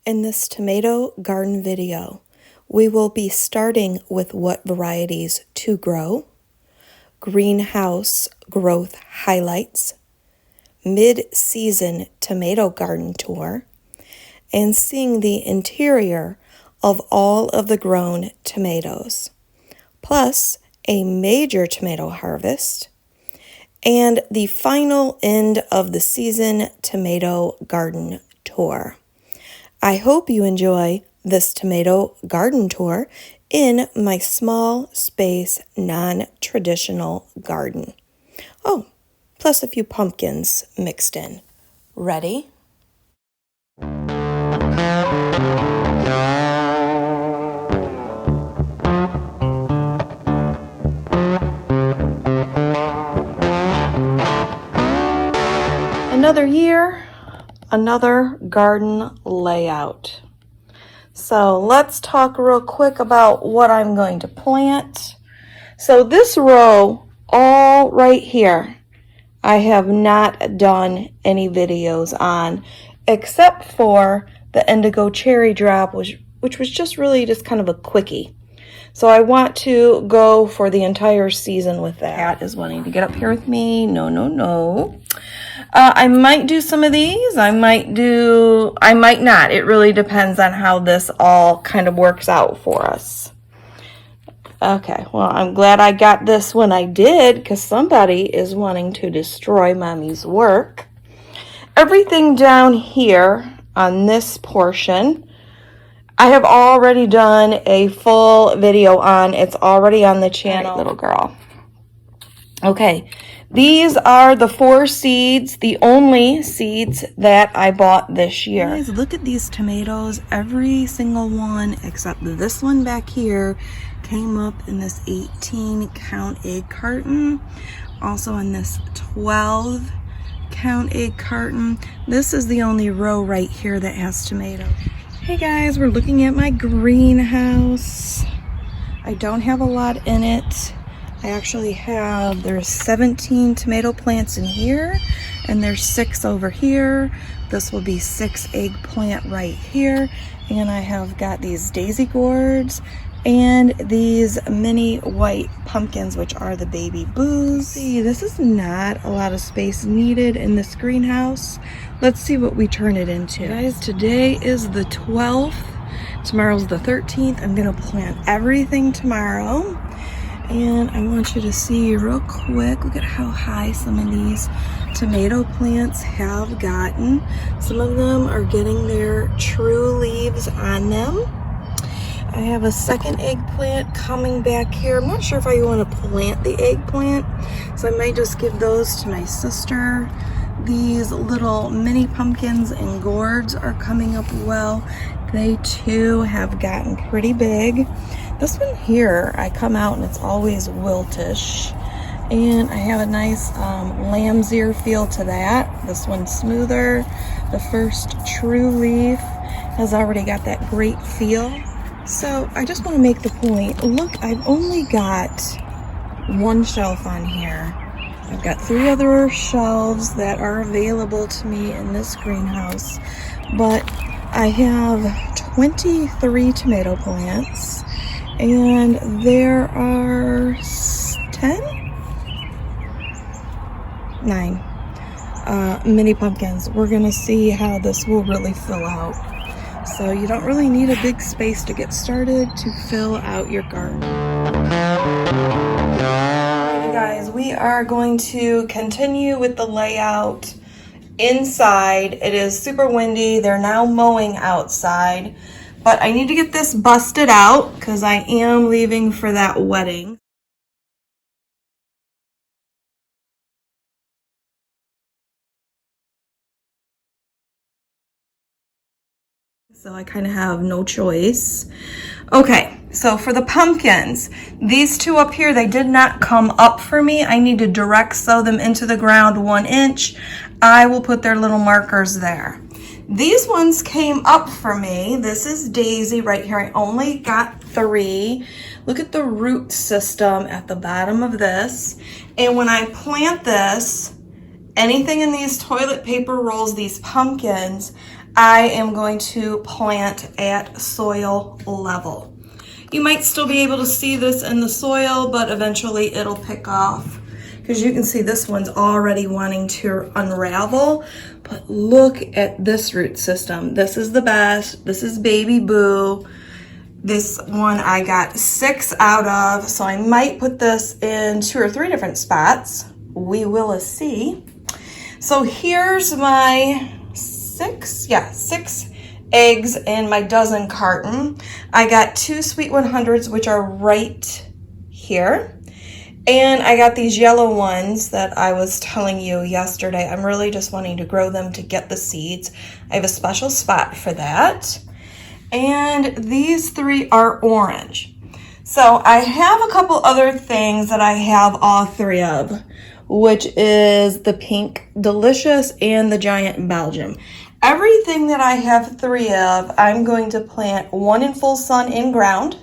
In this tomato garden video, we will be starting with what varieties to grow, greenhouse growth highlights, mid-season tomato garden tour, and seeing the interior of all of the grown tomatoes, plus a major tomato harvest, and the final end of the season tomato garden tour. I hope you enjoy this tomato garden tour in my small space non-traditional garden. Oh, plus a few pumpkins mixed in. Ready? Another year, another garden layout. So let's talk real quick about what I'm going to plant. So this row, all right here, I have not done any videos on, except for the indigo cherry drop, which was just really just kind of a quickie. So I want to go for the entire season with that. Cat is wanting to get up here with me. No. I might do some of these. I might not. It really depends on how this all kind of works out for us. Okay, well, I'm glad I got this when I did, because somebody is wanting to destroy Mommy's work. Everything down here on this portion, I have already done a full video on. It's already on the channel. Right, little girl. Okay, these are the 4 seeds, the only seeds that I bought this year. Guys, look at these tomatoes. Every single one except this one back here came up in this 18 count egg carton. Also in this 12 count egg carton. This is the only row right here that has tomatoes. Hey guys, we're looking at my greenhouse. I don't have a lot in it. I actually have, there's 17 tomato plants in here, and there's 6 over here. This will be 6 eggplant right here. And I have got these daisy gourds and these mini white pumpkins, which are the baby boos. See, this is not a lot of space needed in this greenhouse. Let's see what we turn it into. Guys, today is the 12th. Tomorrow's the 13th. I'm gonna plant everything tomorrow. And I want you to see real quick, look at how high some of these tomato plants have gotten. Some of them are getting their true leaves on them. I have a second eggplant coming back here. I'm not sure if I want to plant the eggplant, so I might just give those to my sister. These little mini pumpkins and gourds are coming up well. They too have gotten pretty big. This one here, I come out and it's always wiltish. And I have a nice lamb's ear feel to that. This one's smoother. The first true leaf has already got that great feel. So I just want to make the point. Look, I've only got 1 shelf on here. I've got 3 other shelves that are available to me in this greenhouse. But I have 23 tomato plants. And there are 9 mini pumpkins. We're gonna see how this will really fill out. So you don't really need a big space to get started to fill out your garden. Alright guys, we are going to continue with the layout inside. It is super windy. They're now mowing outside. But I need to get this busted out because I am leaving for that wedding. So I kind of have no choice. Okay, so for the pumpkins, these 2 up here, they did not come up for me. I need to direct sow them into the ground 1 inch. I will put their little markers there. These ones came up for me. This is Daisy right here. I only got 3. Look at the root system at the bottom of this. And when I plant this, anything in these toilet paper rolls, these pumpkins, I am going to plant at soil level. You might still be able to see this in the soil, but eventually it'll pick off. Because you can see this one's already wanting to unravel. But look at this root system. This is the best. This is Baby Boo. This one I got 6 out of, so I might put this in 2 or 3 different spots. We will see. So here's my 6 eggs in my dozen carton. I got 2 Sweet 100s, which are right here. And I got these yellow ones that I was telling you yesterday. I'm really just wanting to grow them to get the seeds. I have a special spot for that. And these 3 are orange. So I have a couple other things that I have all 3 of, which is the Pink Delicious and the Giant Belgium. Everything that I have 3 of, I'm going to plant 1 in full sun in ground.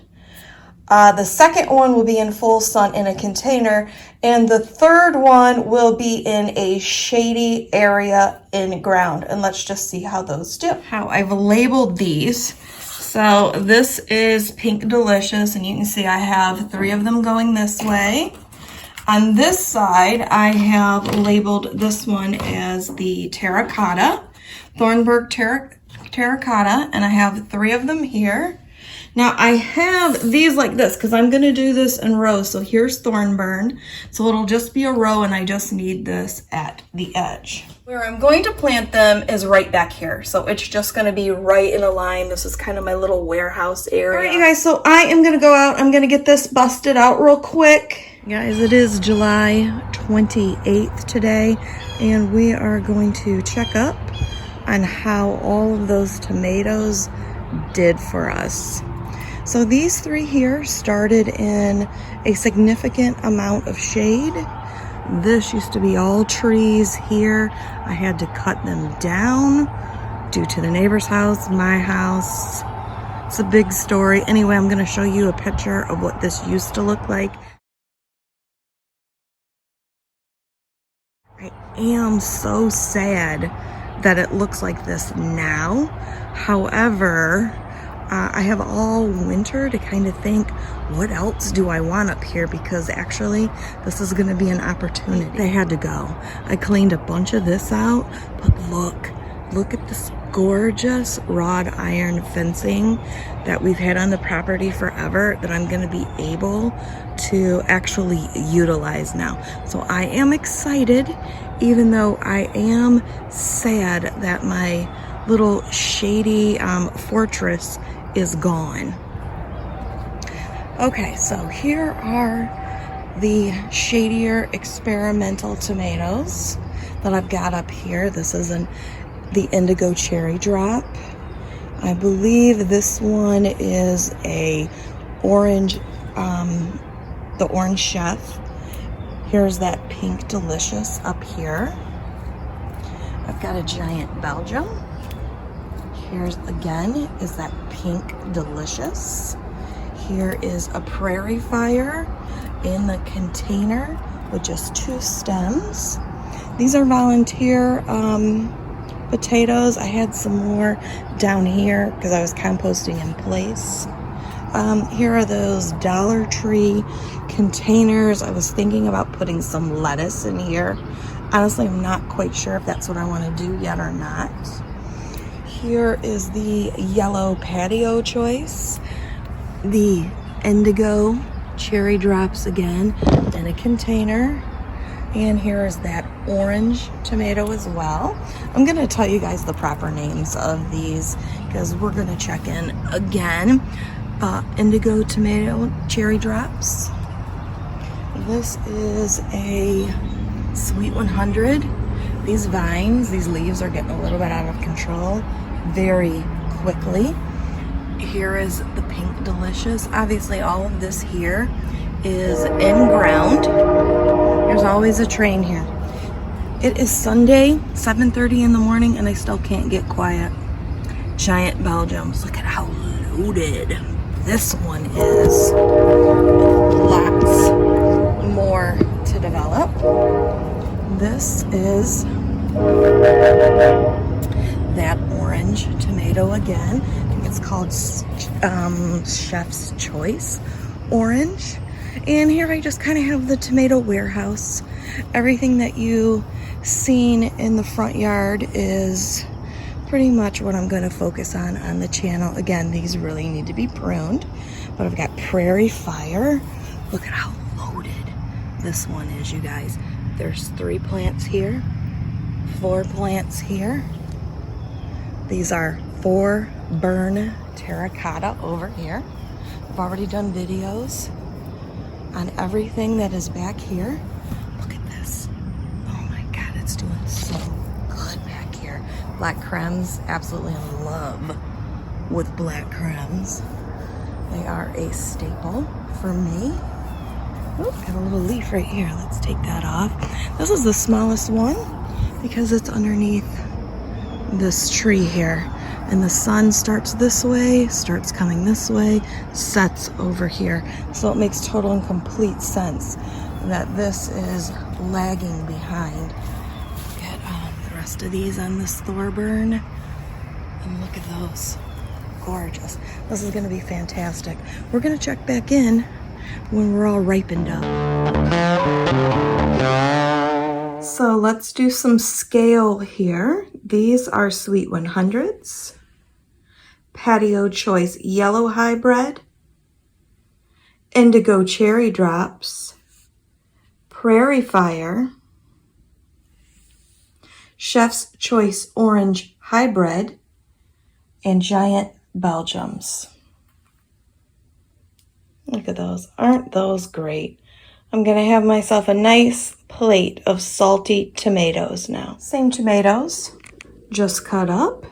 The second one will be in full sun in a container, and the third one will be in a shady area in ground. And let's just see how those do. How I've labeled these. So this is Pink Delicious, and you can see I have 3 of them going this way. On this side, I have labeled this one as the Terracotta, Thornburg Terracotta, and I have 3 of them here. Now I have these like this because I'm going to do this in rows. So here's Thornburn. So it'll just be a row, and I just need this at the edge. Where I'm going to plant them is right back here. So it's just going to be right in a line. This is kind of my little warehouse area. All right, you guys, so I am going to go out. I'm going to get this busted out real quick. Guys, it is July 28th today, and we are going to check up on how all of those tomatoes did for us. So these 3 here started in a significant amount of shade. This used to be all trees here. I had to cut them down due to the neighbor's house, my house. It's a big story. Anyway, I'm going to show you a picture of what this used to look like. I am so sad that it looks like this now. However, I have all winter to kind of think, what else do I want up here? Because actually, this is going to be an opportunity. They had to go. I cleaned a bunch of this out, but look at this gorgeous wrought iron fencing that we've had on the property forever that I'm going to be able to actually utilize now. So I am excited, even though I am sad that my little shady fortress is gone. Okay, so here are the shadier experimental tomatoes that I've got up here. This is the Indigo Cherry Drop. I believe this one is a orange, the Orange Chef. Here's that Pink Delicious up here. I've got a Giant Belgium. Here's again is that Pink Delicious. Here is a Prairie Fire in the container with just 2 stems. These are volunteer potatoes. I had some more down here because I was composting in place. Here are those Dollar Tree containers. I was thinking about putting some lettuce in here. Honestly, I'm not quite sure if that's what I want to do yet or not. Here is the yellow patio choice. The Indigo Cherry Drops again in a container. And here is that orange tomato as well. I'm going to tell you guys the proper names of these because we're going to check in again. Indigo Tomato Cherry Drops. This is a Sweet 100. These vines, these leaves are getting a little bit out of control very quickly. Here is the Pink Delicious. Obviously all of this here is in ground. There's always a train here. It is Sunday, 7:30 in the morning, and I still can't get quiet. Giant Belgiums. Look at how loaded this one is. Lots more to develop. This is that orange orange tomato again. I think it's called Chef's Choice Orange. And here I just kind of have the tomato warehouse. Everything that you seen in the front yard is pretty much what I'm going to focus on the channel. Again, these really need to be pruned, but I've got Prairie Fire. Look at how loaded this one is, you guys. There's 3 plants here, 4 plants here. These are 4 burn terracotta over here. I've already done videos on everything that is back here. Look at this. Oh my God, it's doing so good back here. Black crems, absolutely in love with black crems. They are a staple for me. Oh, got a little leaf right here. Let's take that off. This is the smallest one because it's underneath this tree here. And the sun starts this way, starts coming this way, sets over here. So it makes total and complete sense that this is lagging behind. Look at the rest of these on this Thorburn. And look at those. Gorgeous. This is going to be fantastic. We're going to check back in when we're all ripened up. So let's do some scale here. These are Sweet 100s, Patio Choice Yellow Hybrid, Indigo Cherry Drops, Prairie Fire, Chef's Choice Orange Hybrid, and Giant Belgiums. Look at those. Aren't those great? I'm going to have myself a nice plate of salty tomatoes now. Same tomatoes, just cut up.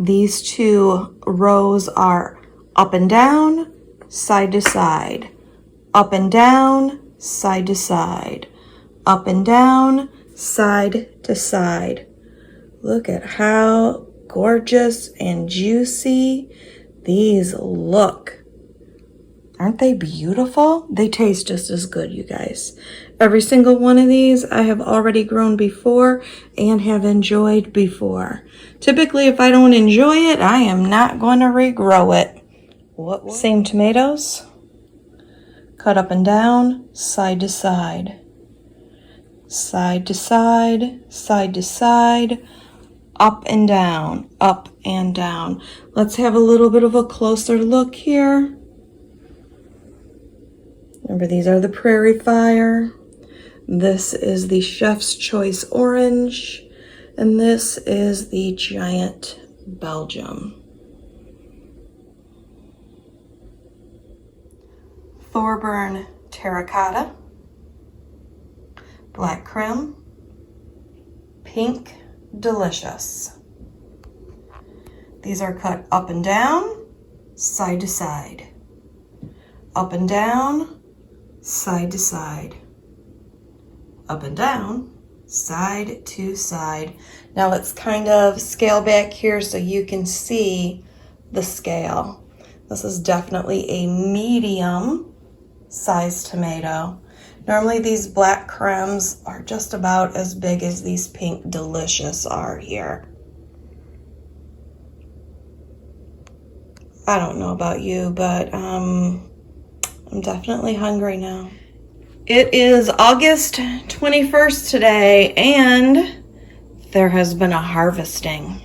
These 2 rows are up and down, side to side. Up and down, side to side. Up and down, side to side. Look at how gorgeous and juicy these look. Aren't they beautiful? They taste just as good, you guys. Every single one of these I have already grown before and have enjoyed before. Typically, if I don't enjoy it, I am not going to regrow it. What? Same tomatoes. Cut up and down, side to side. Side to side, side to side. Up and down, up and down. Let's have a little bit of a closer look here. Remember, these are the Prairie Fire. This is the Chef's Choice Orange. And this is the Giant Belgium. Thorburn Terracotta. Black Creme. Pink Delicious. These are cut up and down, side to side. Up and down, side to side. Up and down, side to side. Now let's kind of scale back here so you can see the scale. This is definitely a medium sized tomato. Normally these black cremes are just about as big as these pink delicious are here. I don't know about you, but I'm definitely hungry now. It is August 21st today, and there has been a harvesting.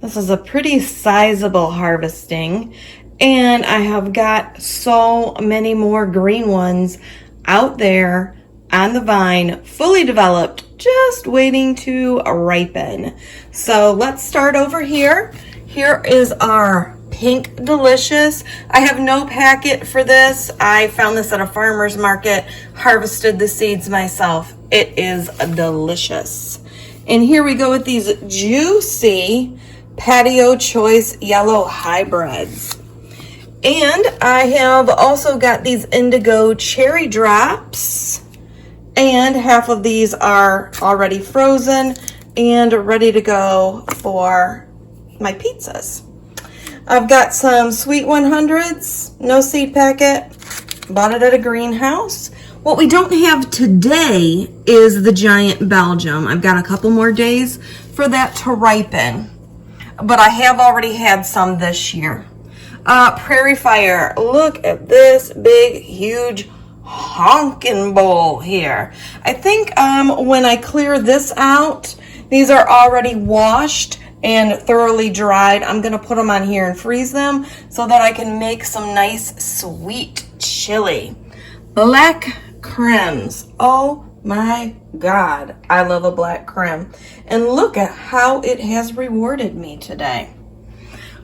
This is a pretty sizable harvesting, and I have got so many more green ones out there on the vine, fully developed, just waiting to ripen. So let's start over here. Here is our Pink Delicious. I have no packet for this. I found this at a farmer's market, harvested the seeds myself. It is delicious. And here we go with these juicy Patio Choice Yellow Hybrids. And I have also got these Indigo Cherry Drops. And half of these are already frozen and ready to go for my pizzas. I've got some Sweet 100s, no seed packet, bought it at a greenhouse. What we don't have today is the Giant Belgium. I've got a couple more days for that to ripen. but I have already had some this year. Prairie Fire, look at this big, huge honkin' bowl here. I think when I clear this out, these are already washed and thoroughly dried. I'm gonna put them on here and freeze them so that I can make some nice sweet chili. Black Crims. Oh my God, I love a black creme. And look at how it has rewarded me today.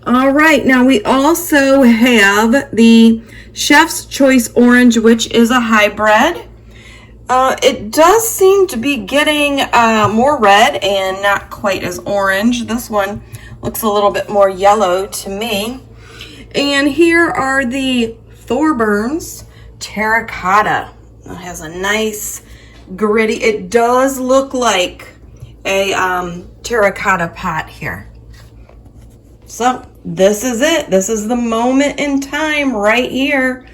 All right, now we also have the Chef's Choice Orange, which is a hybrid. It does seem to be getting more red and not quite as orange. This one looks a little bit more yellow to me. And here are the Thorburns Terracotta. It has a nice gritty, it does look like a terracotta pot here. So this is it. This is the moment in time right here.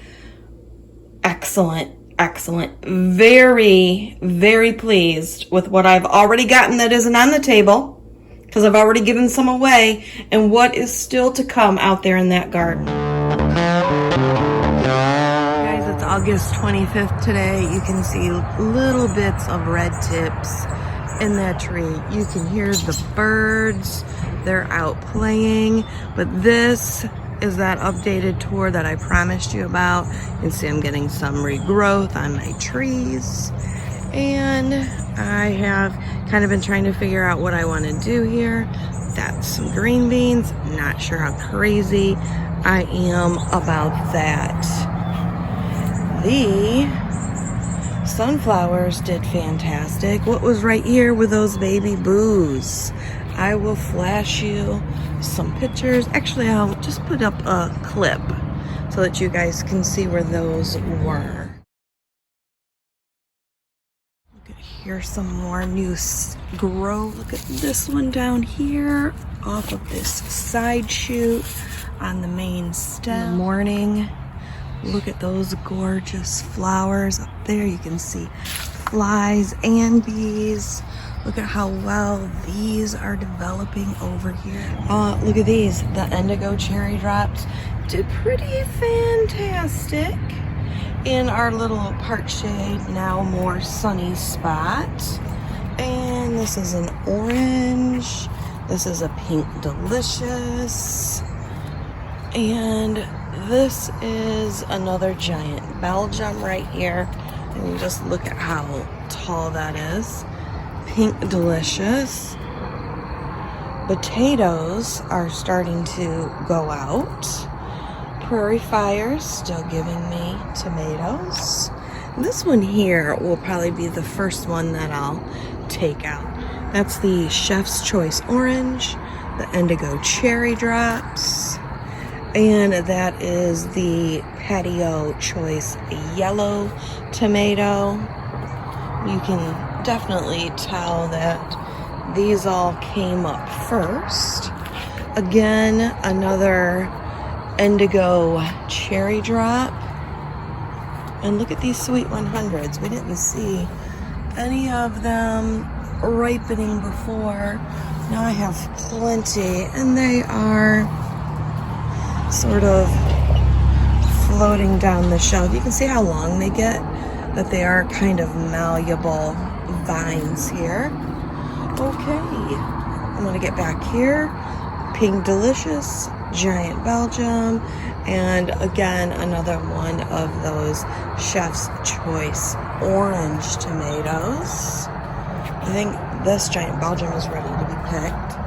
Excellent, excellent. Very, very pleased with what I've already gotten that isn't on the table, because I've already given some away, and what is still to come out there in that garden. Guys, it's August 25th today. You can see little bits of red tips in that tree. You can hear the birds. They're out playing, but this is that updated tour that I promised you about. You can see I'm getting some regrowth on my trees, and I have kind of been trying to figure out what I want to do here. That's some green beans. Not sure how crazy I am about that. The sunflowers did fantastic. What was right here with those baby boos? I will flash you some pictures. Actually, I'll just put up a clip so that you guys can see where those were. Look at here, some more new grow. Look at this one down here off of this side shoot on the main stem. In the morning, look at those gorgeous flowers up there. You can see flies and bees. Look at how well these are developing over here. Look at these. The indigo cherry drops did pretty fantastic in our little part shade, now more sunny spot. And this is an orange. This is a pink delicious. And this is another giant Belgium right here. And you just look at how tall that is. Pink delicious. Potatoes are starting to go out. Prairie Fire still giving me tomatoes. This one here will probably be the first one that I'll take out. That's the Chef's Choice Orange, the Indigo Cherry Drops, and that is the Patio Choice Yellow Tomato. You can definitely tell that these all came up first. Again, another indigo cherry drop. And look at these sweet 100s. We didn't see any of them ripening before. Now I have plenty, and they are sort of floating down the shelf. You can see how long they get, that they are kind of malleable vines here. Okay, I'm gonna get back here. Pink delicious, giant Belgium, and again another one of those Chef's Choice orange tomatoes. I think this giant Belgium is ready to be picked.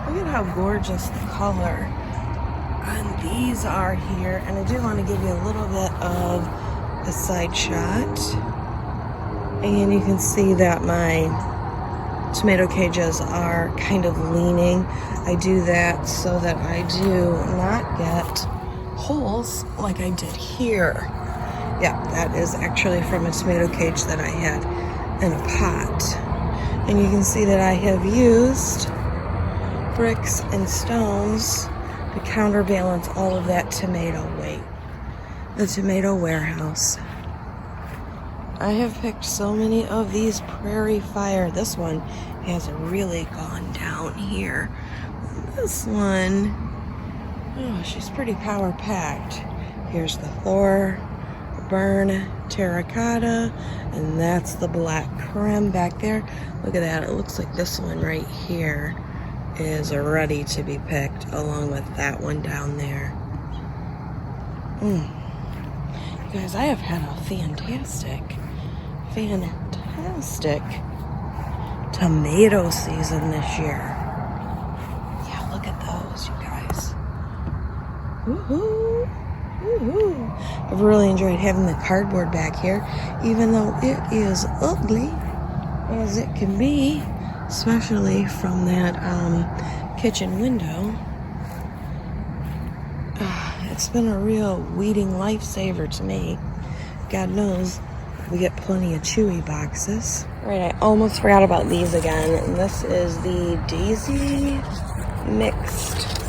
Look at how gorgeous the color on these are here, and I do want to give you a little bit of a side shot. And you can see that my tomato cages are kind of leaning. I do that so that I do not get holes like I did here. Yeah, that is actually from a tomato cage that I had in a pot. And you can see that I have used bricks and stones to counterbalance all of that tomato weight. The tomato warehouse. I have picked so many of these Prairie Fire. This one has really gone down here. this one. Oh, she's pretty power packed. Here's the Thor, Burn Terracotta, and that's the Black Creme back there. Look at that. It looks like this one right here is ready to be picked along with that one down there. You guys, I have had a fantastic tomato season this year. Yeah, look at those, you guys. Woohoo! Woohoo! I've really enjoyed having the cardboard back here, even though it is ugly as it can be, especially from that kitchen window. It's been a real weeding lifesaver to me. God knows we get plenty of chewy boxes. Right, I almost forgot about these again. And this is the Daisy Mixed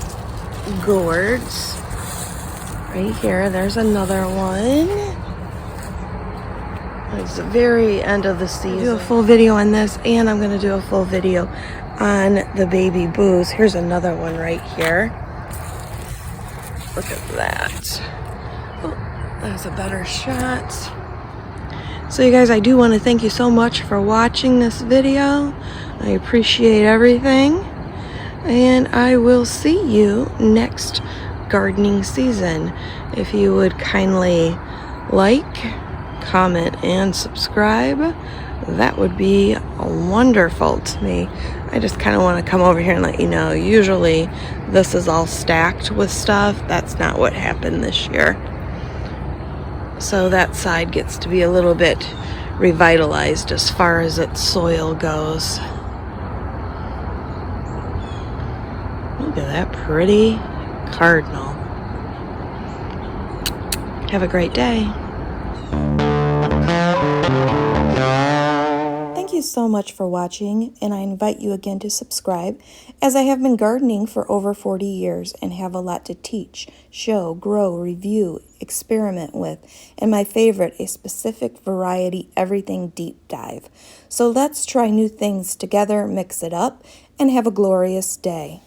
Gourds. Right here, there's another one. It's the very end of the season. I'll do a full video on this, and I'm gonna do a full video on the baby boos. Here's another one right here. Look at that. Oh, that's a better shot. So you guys, I do want to thank you so much for watching this video. I appreciate everything. And I will see you next gardening season. If you would kindly like, comment, and subscribe, that would be wonderful to me. I just kind of want to come over here and let you know, usually this is all stacked with stuff. That's not what happened this year. So that side gets to be a little bit revitalized as far as its soil goes. Look at that pretty cardinal. Have a great day. Thank you so much for watching, and I invite you again to subscribe, as I have been gardening for over 40 years and have a lot to teach, show, grow, review, experiment with, and my favorite, a specific variety everything deep dive. So let's try new things together, mix it up, and have a glorious day.